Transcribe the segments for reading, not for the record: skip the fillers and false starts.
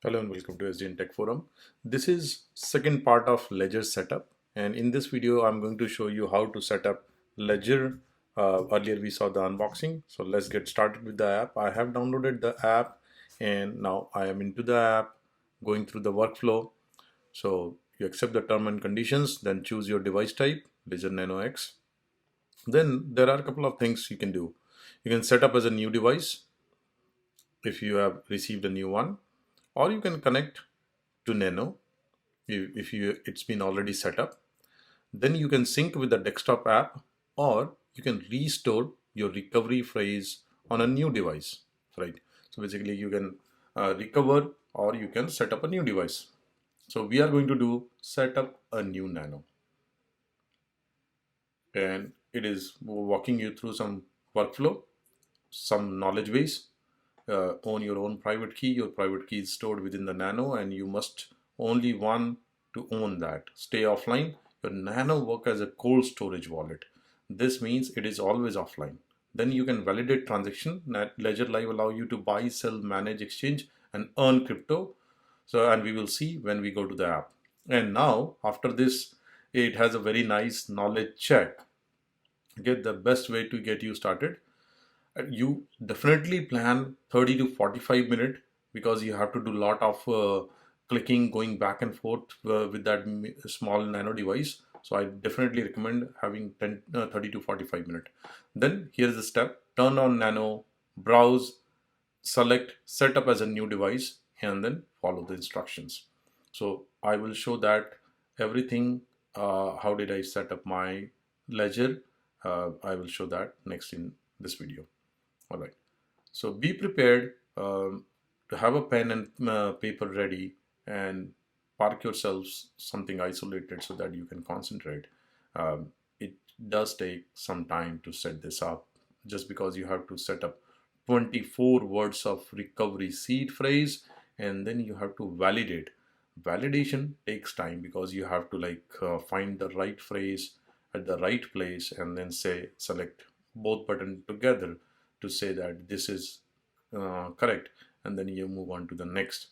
Hello and welcome to SDN Tech Forum. This is second part of Ledger setup, and in this video I'm going to show you how to set up Ledger. Earlier we saw the unboxing, so let's get started with the app. I have downloaded the app and now I am into the app, going through the workflow. So you accept the term and conditions, then choose your device type, Ledger Nano X. Then there are a couple of things you can do. You can set up as a new device if you have received a new one, or you can connect to Nano if it's been already set up. Then you can sync with the desktop app, or you can restore your recovery phrase on a new device, right? So basically you can recover, or you can set up a new device. So we are going to do set up a new Nano, and it is walking you through some workflow, some knowledge base. Own your own private key. Your private key is stored within the Nano, and you must only want to own that. Stay offline. Your Nano work as a cold storage wallet. This means it is always offline. Then you can validate transaction. Ledger Live allow you to buy, sell, manage, exchange, and earn crypto. So, and we will see when we go to the app. And now after this, it has a very nice knowledge check. Get the best way to get you started. You definitely plan 30 to 45 minutes, because you have to do a lot of clicking, going back and forth with that small Nano device. So I definitely recommend having 30 to 45 minutes. Then here's the step: turn on Nano, browse, select set up as a new device, and then follow the instructions. So I will show that everything. How did I set up my Ledger? I will show that next in this video. All right. So be prepared to have a pen and paper ready, and park yourselves something isolated so that you can concentrate. It does take some time to set this up, just because you have to set up 24 words of recovery seed phrase, and then you have to validate. Validation takes time, because you have to find the right phrase at the right place, and then say select both button together to say that this is correct, and then you move on to the next.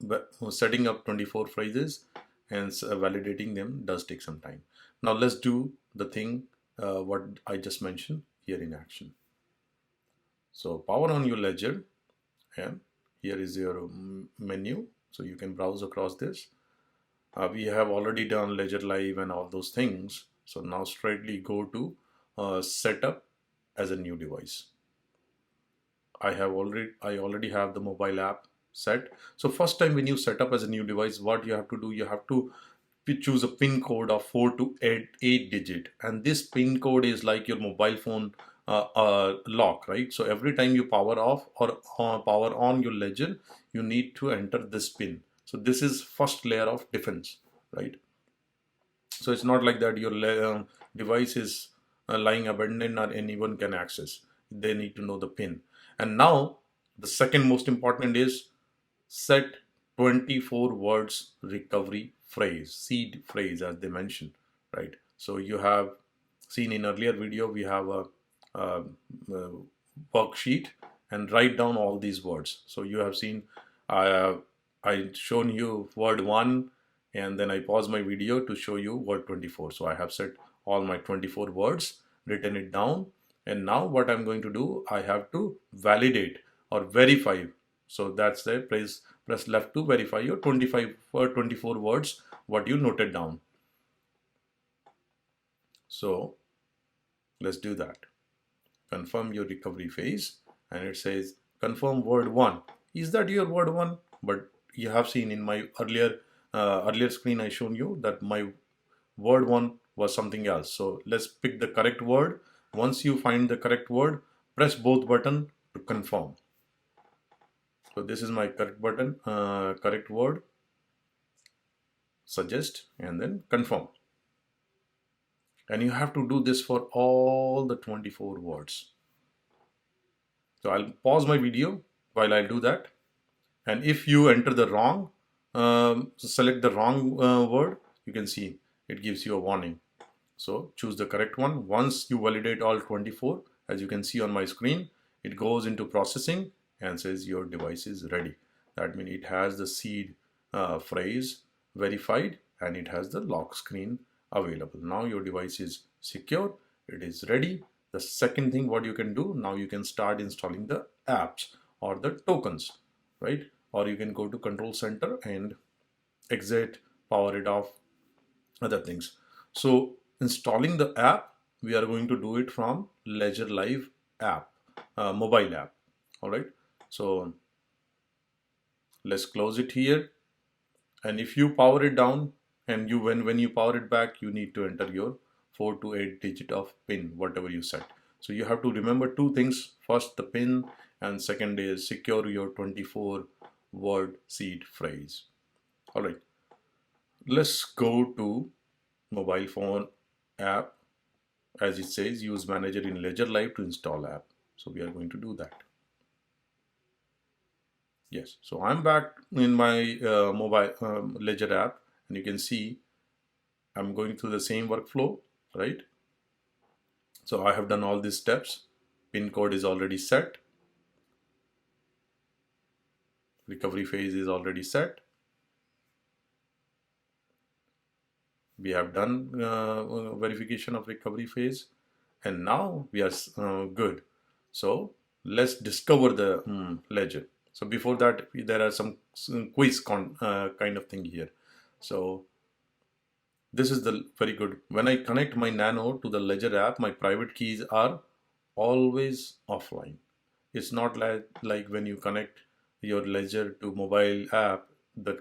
But setting up 24 phrases and validating them does take some time. Now let's do the thing what I just mentioned here in action. So power on your Ledger, and here is your menu, so you can browse across this. We have already done Ledger Live and all those things, so now straightly go to setup as a new device. I already have the mobile app set. So first time when you set up as a new device, what you have to do, you have to choose a pin code of 4 to 8 digit, and this pin code is like your mobile phone lock, right? So every time you power off or power on your Ledger, you need to enter this pin. So this is first layer of defense, right? So it's not like that your device is lying abandoned or anyone can access. They need to know the pin. And now the second most important is set 24 words recovery phrase, seed phrase, as they mentioned, right? So you have seen in earlier video, we have a worksheet, and write down all these words. So you have seen I shown you word 1, and then I pause my video to show you word 24. So I have set all my 24 words, written it down, and now what I'm going to do, I have to validate or verify. So that's the press left to verify your 25 or 24 words what you noted down. So let's do that. Confirm your recovery phase, and it says confirm word 1. Is that your word 1? But you have seen in my earlier screen I shown you that my word 1 was something else. So let's pick the correct word. Once you find the correct word, press both button to confirm. So this is my correct button, correct word, suggest, and then confirm. And you have to do this for all the 24 words. So I'll pause my video while I do that. And if you enter the wrong, select the wrong word, you can see it gives you a warning. So choose the correct one. Once you validate all 24, as you can see on my screen, it goes into processing and says your device is ready. That means it has the seed phrase verified and it has the lock screen available. Now your device is secure, it is ready. The second thing what you can do, now you can start installing the apps or the tokens, right? Or you can go to control center and exit, power it off, other things. So installing the app, we are going to do it from Ledger Live app, mobile app. All right. So let's close it here. And if you power it down and you when you power it back, you need to enter your 4 to 8 digit of pin, whatever you set. So you have to remember two things. First, the pin, and second is secure your 24 word seed phrase. All right. Let's go to mobile phone app. As it says, use manager in Ledger Live to install app. So we are going to do that. Yes, so I'm back in my mobile Ledger app, and you can see I'm going through the same workflow, right? So I have done all these steps. Pin code is already set. Recovery phase is already set. We have done verification of recovery phase, and now we are good. So let's discover the ledger. So before that, there are some quiz kind of thing here. So this is the very good. When I connect my Nano to the Ledger app, my private keys are always offline. It's not like when you connect your Ledger to mobile app, the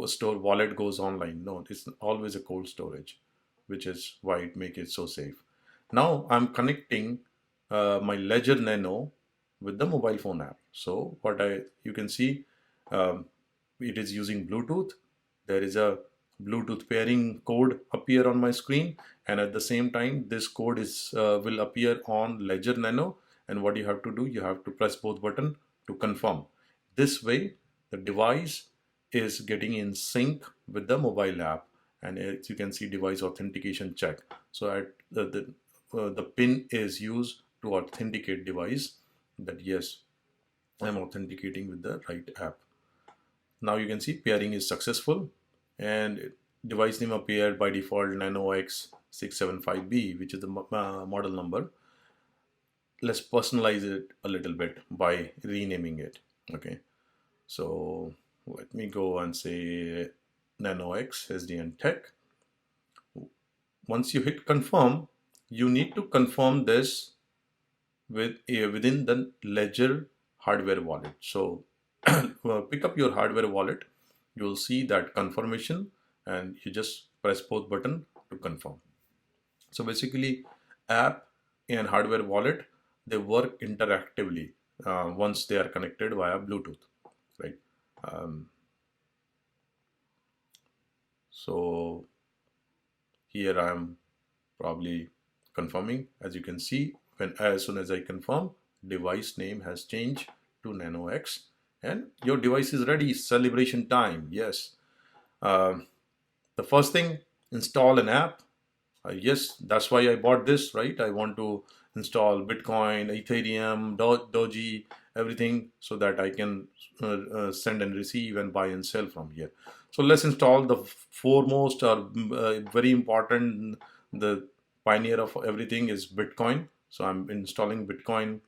store wallet goes online. No, it's always a cold storage, which is why it makes it so safe. Now I'm connecting my Ledger Nano with the mobile phone app. So you can see it is using Bluetooth. There is a Bluetooth pairing code appear on my screen, and at the same time this code is will appear on Ledger Nano, and what you have to do, you have to press both buttons to confirm. This way the device is getting in sync with the mobile app, and as you can see, device authentication check. So at the pin is used to authenticate device that yes, I'm authenticating with the right app. Now you can see pairing is successful, and device name appeared by default Nano X 675B, which is the model number. Let's personalize it a little bit by renaming it. Okay, so let me go and say Nano X SDN Tech. Once you hit confirm, you need to confirm this within the Ledger hardware wallet. So pick up your hardware wallet, you will see that confirmation, and you just press both button to confirm. So basically app and hardware wallet, they work interactively once they are connected via Bluetooth, right? So here I am probably confirming. As you can see, as soon as I confirm, device name has changed to Nano X, and your device is ready. Celebration time. Yes. The first thing, install an app. Yes, that's why I bought this, right? I want to install Bitcoin, Ethereum, Doge, everything, so that I can send and receive and buy and sell from here. So let's install the foremost or very important, the pioneer of everything is Bitcoin. So I'm installing Bitcoin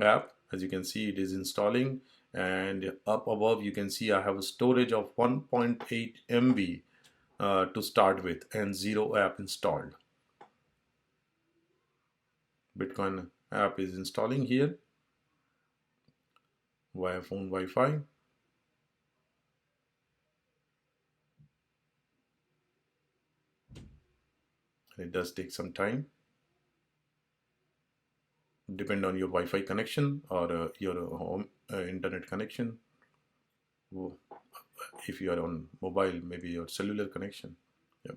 app. As you can see, it is installing, and up above you can see I have a storage of 1.8 MB to start with, and 0 app installed. Bitcoin app is installing here via phone Wi-Fi. It does take some time, depend on your Wi-Fi connection or your home internet connection. If you are on mobile, maybe your cellular connection. Yep.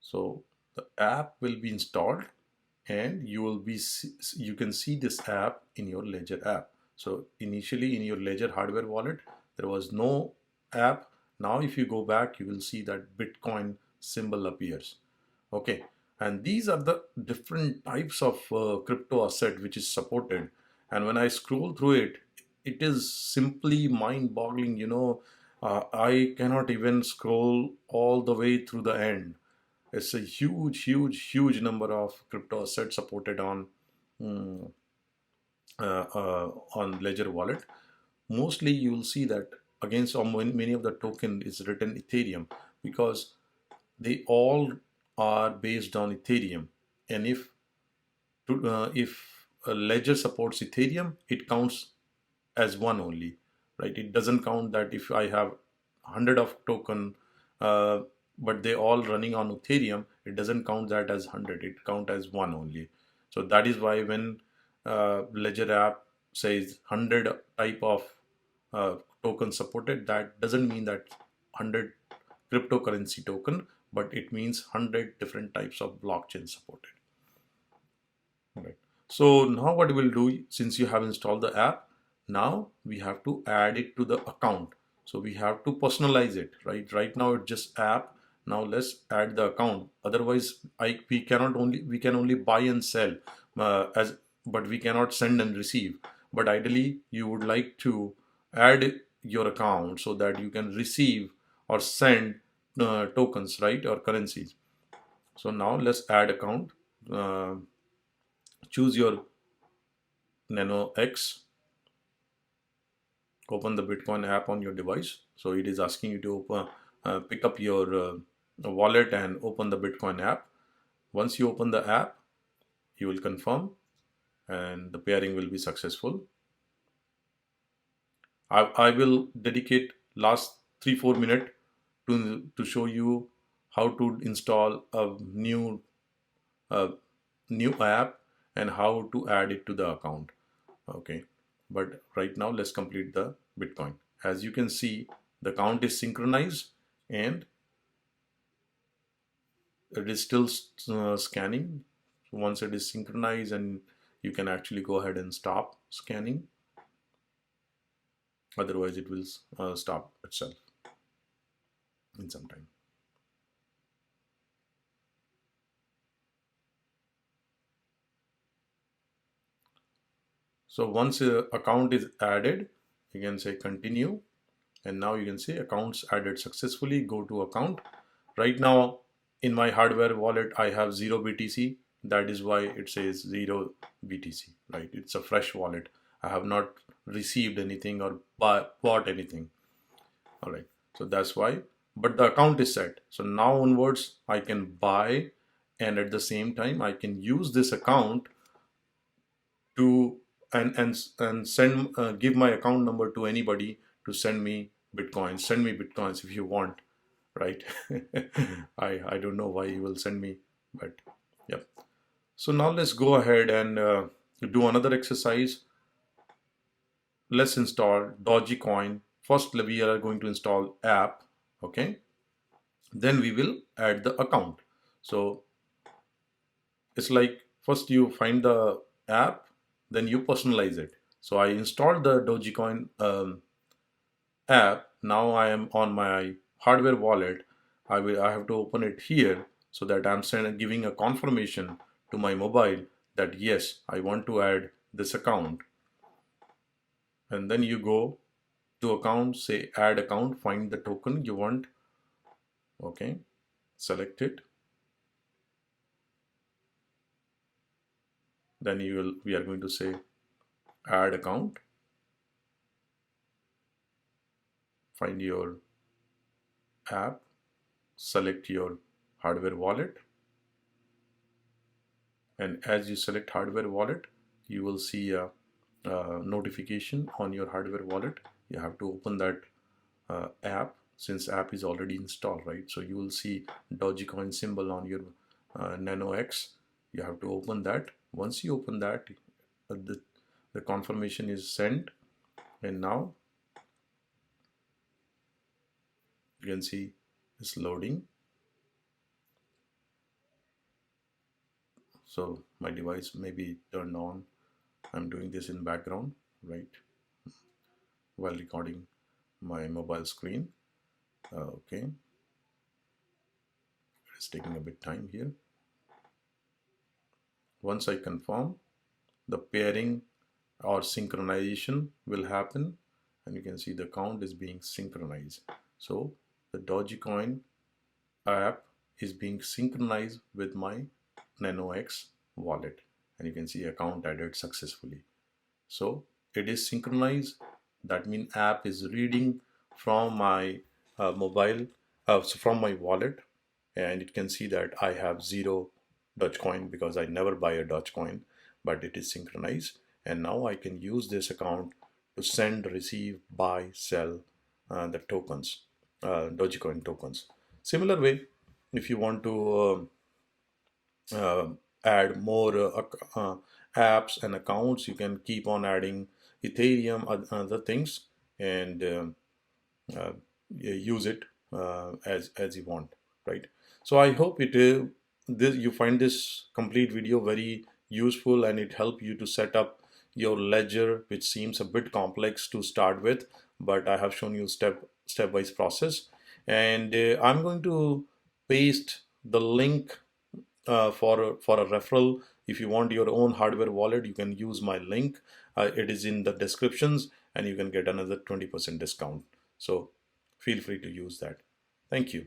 So the app will be installed, and you can see this app in your Ledger app. So initially in your Ledger hardware wallet, there was no app. Now if you go back, you will see that Bitcoin symbol appears. Okay, And these are the different types of crypto asset which is supported. And when I scroll through it, it is simply mind boggling. I cannot even scroll all the way through the end. It's a huge, huge, huge number of crypto assets supported mm, on Ledger wallet. Mostly you will see that against many of the token is written Ethereum, because they all are based on Ethereum. And if a ledger supports Ethereum, it counts as one only, right? It doesn't count that if I have 100 of token, uh, but they all running on Ethereum, it doesn't count that as 100. It count as one only. So that is why when Ledger app says 100 type of token supported, that doesn't mean that 100 cryptocurrency token, but it means 100 different types of blockchain supported. Right. So now what we'll do, since you have installed the app, now we have to add it to the account. So we have to personalize it, right? Right now it's just app. Now let's add the account. Otherwise, we can only buy and sell but we cannot send and receive. But ideally, you would like to add your account so that you can receive or send tokens, right, or currencies. So now let's add account. Uh, Choose your Nano X, open the Bitcoin app on your device. So it is asking you to pick up your wallet and open the Bitcoin app. Once you open the app, you will confirm and the pairing will be successful. I will dedicate last 3-4 minutes to show you how to install a uh, new app and how to add it to the account. Okay, but right now let's complete the Bitcoin. As you can see, the account is synchronized and it is still scanning. So once it is synchronized, and you can actually go ahead and stop scanning, otherwise it will stop itself in some time. So once account is added, you can say continue, and now you can say accounts added successfully. Go to account. Right now in my hardware wallet I have 0 BTC. That is why it says 0 BTC, right? It's a fresh wallet. I have not received anything or bought anything. All right, so that's why. But the account is set. So now onwards I can buy, and at the same time I can use this account to and send give my account number to anybody to send me bitcoins if you want, right? I don't know why you will send me, but yep. So now let's go ahead and do another exercise. Let's install DogeCoin. First we are going to install app, okay? Then we will add the account. So it's like first you find the app, then you personalize it. So I installed the DogeCoin app. Now I am on my hardware wallet. I have to open it here so that I'm giving a confirmation to my mobile that yes, I want to add this account. And then you go to account, say add account, find the token you want. Okay, select it. Then we are going to say add account. Find your app, select your hardware wallet, and as you select hardware wallet, you will see a notification on your hardware wallet. You have to open that app, since app is already installed, right? So you will see DogeCoin symbol on your Nano X. You have to open that. Once you open that, the confirmation is sent, and now you can see it's loading. So my device may be turned on. I'm doing this in background, right, while recording my mobile screen. Okay, it's taking a bit time here. Once I confirm, the pairing or synchronization will happen, and you can see the account is being synchronized. So the DogeCoin app is being synchronized with my Nano X wallet, and you can see account added successfully. So it is synchronized. That means app is reading from my mobile, so from my wallet, and it can see that I have zero Dogecoin because I never buy a Dogecoin, but it is synchronized. And now I can use this account to send, receive, buy, sell the tokens, Dogecoin tokens. Similar way, if you want to uh, add more apps and accounts, you can keep on adding Ethereum, other things, and uh, use it as you want, right? So I hope you find this complete video very useful, and it help you to set up your ledger, which seems a bit complex to start with, but I have shown you step-wise process. And I'm going to paste the link for a referral. If you want your own hardware wallet, you can use my link. It is in the descriptions, and you can get another 20% discount. So feel free to use that. Thank you.